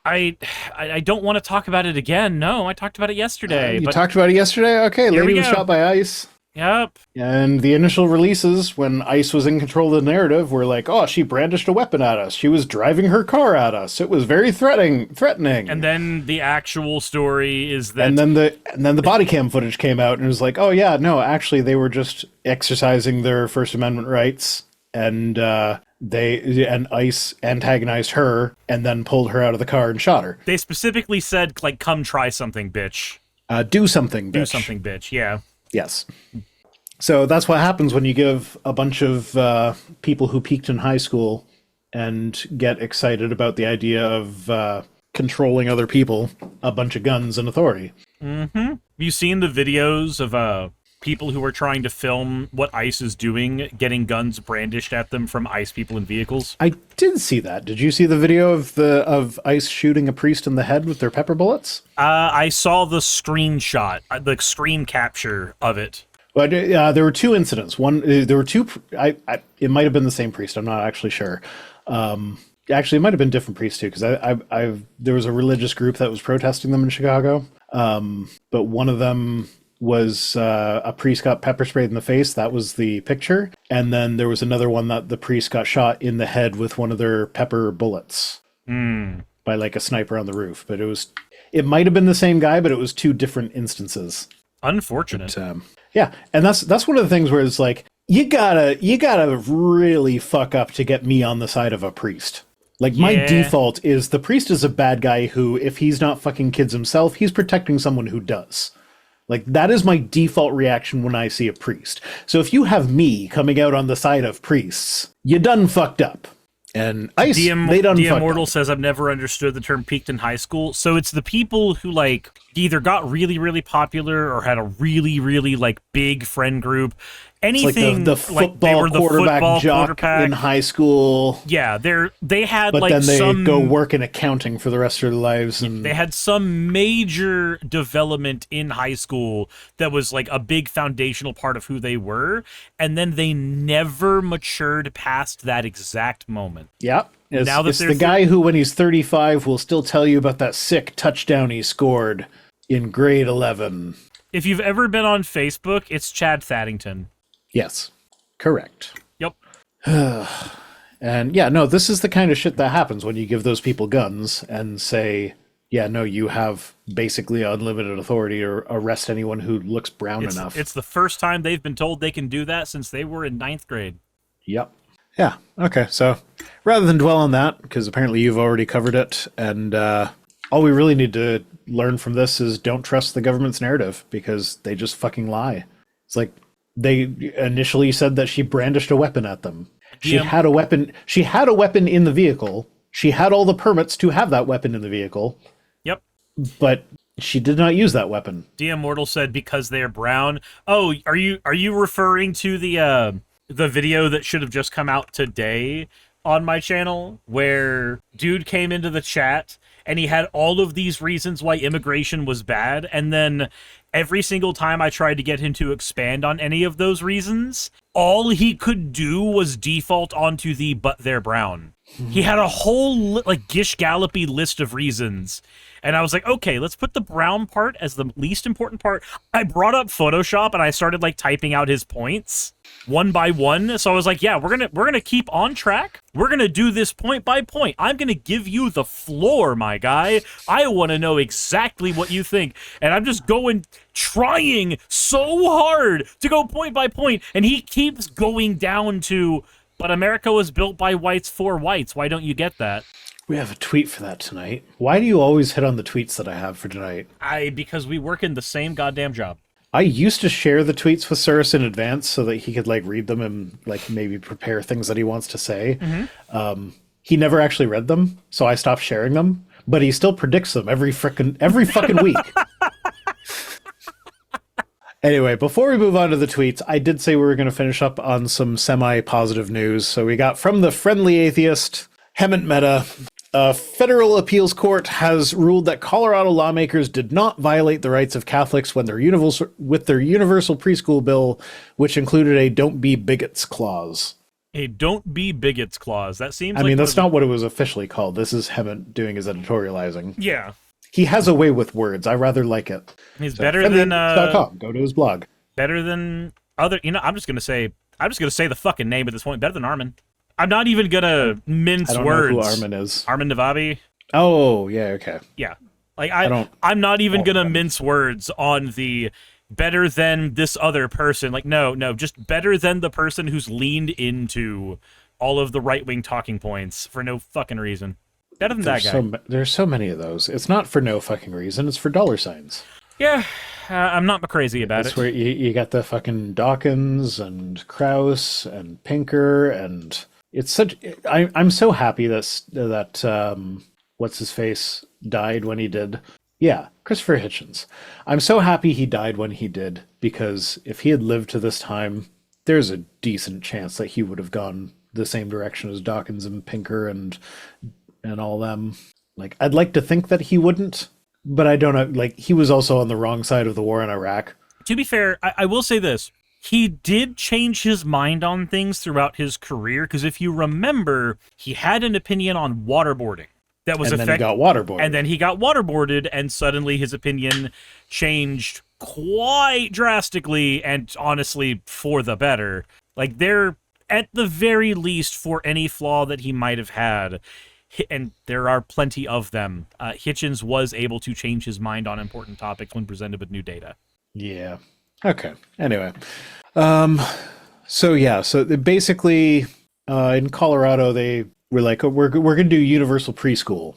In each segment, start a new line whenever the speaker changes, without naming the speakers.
I don't want to talk about it again. No, I talked about it yesterday.
You talked about it yesterday? Okay, lady was shot by ICE.
Yep.
And the initial releases, when ICE was in control of the narrative, were like, oh, she brandished a weapon at us. She was driving her car at us. It was very threatening.
And then the actual story is that...
And then the body cam footage came out, and it was like, oh, yeah, no, actually, they were just exercising their First Amendment rights, and ICE antagonized her, and then pulled her out of the car and shot her.
They specifically said, like, come try something, bitch.
Do something, bitch.
Do something, bitch, yeah.
Yes. So that's what happens when you give a bunch of people who peaked in high school and get excited about the idea of controlling other people a bunch of guns and authority.
Mm-hmm. Have you seen the videos of people who are trying to film what ICE is doing, getting guns brandished at them from ICE people in vehicles?
I did see that. Did you see the video of ICE shooting a priest in the head with their pepper bullets?
I saw the screenshot, the screen capture of it.
But there were two incidents. There were two. It might have been the same priest. I'm not actually sure. Actually, it might have been different priests too, because there was a religious group that was protesting them in Chicago. But one of them was a priest got pepper sprayed in the face. That was the picture. And then there was another one that the priest got shot in the head with one of their pepper bullets by like a sniper on the roof. But it might have been the same guy, but it was two different instances.
Unfortunate.
But, yeah, and that's one of the things where it's like, you gotta really fuck up to get me on the side of a priest. Like, my default is the priest is a bad guy who, if he's not fucking kids himself, he's protecting someone who does. Like, that is my default reaction when I see a priest. So if you have me coming out on the side of priests, you done fucked up. And ICE, they done fucked up.
Immortal says, I've never understood the term peaked in high school. So it's the people who, like, either got really, really popular or had a really, really, like, big friend group. Anything
like the football quarterback jock in high school.
Yeah, they had
but
like
then they go work in accounting for the rest of their lives. And
they had some major development in high school that was like a big foundational part of who they were, and then they never matured past that exact moment.
Yeah. It's the guy who, when he's 35, will still tell you about that sick touchdown he scored in grade 11.
If you've ever been on Facebook, it's Chad Thaddington.
Yes, correct.
Yep.
And yeah, no, this is the kind of shit that happens when you give those people guns and say, yeah, no, you have basically unlimited authority to arrest anyone who looks brown enough.
It's the first time they've been told they can do that since they were in 9th grade.
Yep. Yeah, okay, so rather than dwell on that, because apparently you've already covered it, and all we really need to learn from this is don't trust the government's narrative, because they just fucking lie. It's like, they initially said that she brandished a weapon at them. She had a weapon. She had a weapon in the vehicle. She had all the permits to have that weapon in the vehicle.
Yep.
But she did not use that weapon.
DM Mortal said because they're brown. Oh, are you referring to the video that should have just come out today on my channel, where dude came into the chat and he had all of these reasons why immigration was bad, and then every single time I tried to get him to expand on any of those reasons, all he could do was default onto the "but they're brown." He had a whole, like, gish-gallopy list of reasons. And I was like, okay, let's put the brown part as the least important part. I brought up Photoshop and I started, like, typing out his points one by one. So I was like, yeah, we're gonna keep on track. We're gonna do this point by point. I'm gonna give you the floor, my guy. I want to know exactly what you think. And I'm just trying so hard to go point by point. And he keeps going down to, but America was built by whites for whites. Why don't you get that?
We have a tweet for that tonight. Why do you always hit on the tweets that I have for tonight?
Because we work in the same goddamn job.
I used to share the tweets with Suris in advance so that he could, like, read them and, like, maybe prepare things that he wants to say. Mm-hmm. He never actually read them, so I stopped sharing them. But he still predicts them every fucking week. Anyway, before we move on to the tweets, I did say we were going to finish up on some semi-positive news. So we got from the Friendly Atheist, Hemant Mehta. A federal appeals court has ruled that Colorado lawmakers did not violate the rights of Catholics when their universal preschool bill, which included a "Don't Be Bigots" clause.
A don't be bigots clause. That seems
I
like
mean, that's not what it was officially called. This is him doing his editorializing.
Yeah.
He has a way with words. I rather like it.
He's
So,
better than
friendlyatheist.com. Go to his blog.
better than other, I'm just gonna say the fucking name at this point. Better than Armin. I'm not even gonna mince
I don't
words.
know who Armin is.
Armin Navabi.
Oh, yeah, okay.
Yeah. Like
don't
I'm not even
follow
gonna
him.
mince words on the better than this other person. Like no, just better than the person who's leaned into all of the right-wing talking points for no fucking reason. Better than that guy.
There's so many of those. It's not for no fucking reason. It's for dollar signs.
Yeah, I'm not crazy about
That's
it.
where you got the fucking Dawkins and Krauss and Pinker, and it's such. I'm so happy that what's his face died when he did. Yeah, Christopher Hitchens. I'm so happy he died when he did, because if he had lived to this time, there's a decent chance that he would have gone the same direction as Dawkins and Pinker and all them. Like, I'd like to think that he wouldn't, but I don't know. Like, he was also on the wrong side of the war in Iraq.
To be fair, I will say this. He did change his mind on things throughout his career, because if you remember, he had an opinion on waterboarding. That was
And then he got waterboarded.
And then he got waterboarded, and suddenly his opinion changed quite drastically, and honestly, for the better. Like, they're, at the very least, for any flaw that he might have had, and there are plenty of them, Hitchens was able to change his mind on important topics when presented with new data.
Yeah. Okay. Anyway. So basically, in Colorado, they were like, oh, we're going to do universal preschool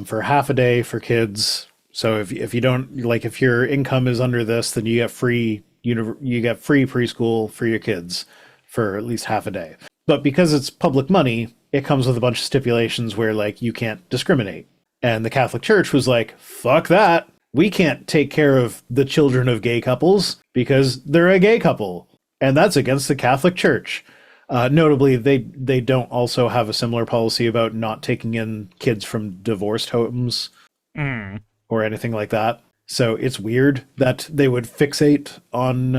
for half a day for kids. So if you don't, like, if your income is under this, then you get free preschool for your kids for at least half a day. But because it's public money, it comes with a bunch of stipulations where, like, you can't discriminate. And the Catholic Church was like, fuck that. We can't take care of the children of gay couples because they're a gay couple. And that's against the Catholic Church. Notably, they don't also have a similar policy about not taking in kids from divorced homes or anything like that. So it's weird that they would fixate on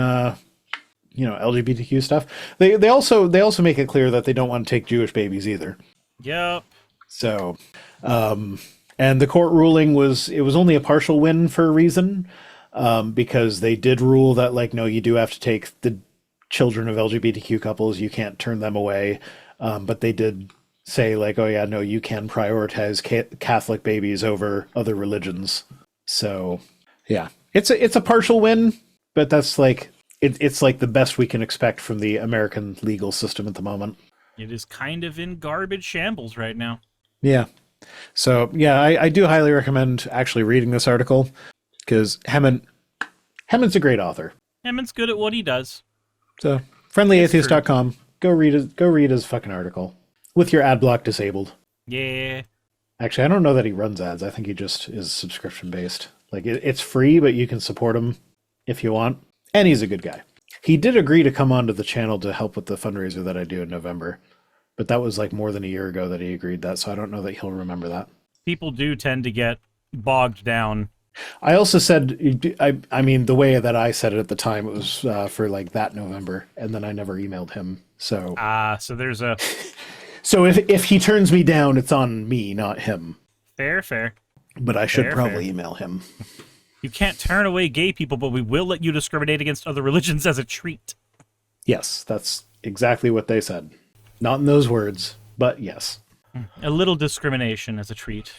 LGBTQ stuff. They also make it clear that they don't want to take Jewish babies either.
Yep.
So, and the court ruling was only a partial win for a reason, because they did rule that, like, no, you do have to take the children of LGBTQ couples. You can't turn them away. But they did say, like, oh yeah, no, you can prioritize Catholic babies over other religions. So yeah, it's a partial win, but that's like, it's like the best we can expect from the American legal system at the moment.
It is kind of in garbage shambles right now.
Yeah. So yeah, I do highly recommend actually reading this article, because Hammond's a great author.
Hammond's good at what he does.
So friendlyatheist.com. Go read his fucking article with your ad block disabled.
Yeah.
Actually, I don't know that he runs ads. I think he just is subscription based. Like, it's free, but you can support him if you want. And he's a good guy. He did agree to come onto the channel to help with the fundraiser that I do in November. But that was like more than a year ago that he agreed that, so I don't know that he'll remember that.
People do tend to get bogged down.
I also said, I mean, the way that I said it at the time, it was for like that November, and then I never emailed him. So
so there's a...
So if he turns me down, it's on me, not him.
Fair.
But I should probably email him.
You can't turn away gay people, but we will let you discriminate against other religions as a treat.
Yes, that's exactly what they said. Not in those words, but yes.
A little discrimination as a treat.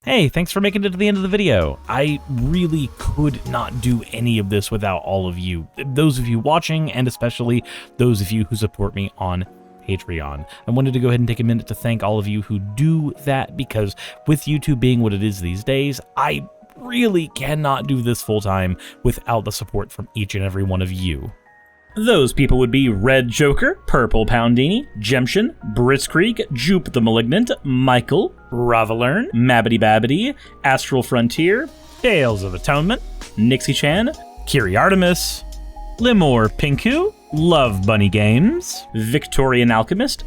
Hey, thanks for making it to the end of the video. I really could not do any of this without all of you. Those of you watching, and especially those of you who support me on Patreon. I wanted to go ahead and take a minute to thank all of you who do that, because with YouTube being what it is these days, I really cannot do this full time without the support from each and every one of you. Those people would be Red Joker, Purple Poundini, Jemshin, Britzkrieg, Jupe the Malignant, Michael, Ravalern, Mabbity Babbity, Astral Frontier, Tales of Atonement, Nixie Chan, Kiri Artemis, Limor Pinku, Love Bunny Games, Victorian Alchemist,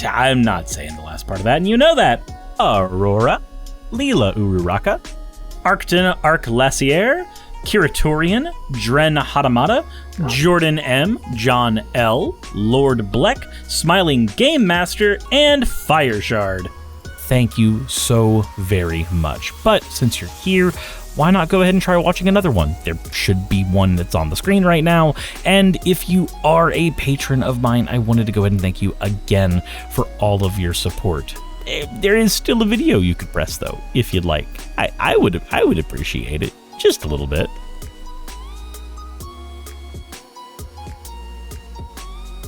I'm not saying the last part of that, and you know that, Aurora, Leela Ururaka, Arcton Arclacier, Kiratorian, Dren Hadamata, Jordan M, John L, Lord Bleck, Smiling Game Master, and Fireshard. Thank you so very much. But since you're here, why not go ahead and try watching another one? There should be one that's on the screen right now. And if you are a patron of mine, I wanted to go ahead and thank you again for all of your support. There is still a video you could press though, if you'd like. I would appreciate it just a little bit.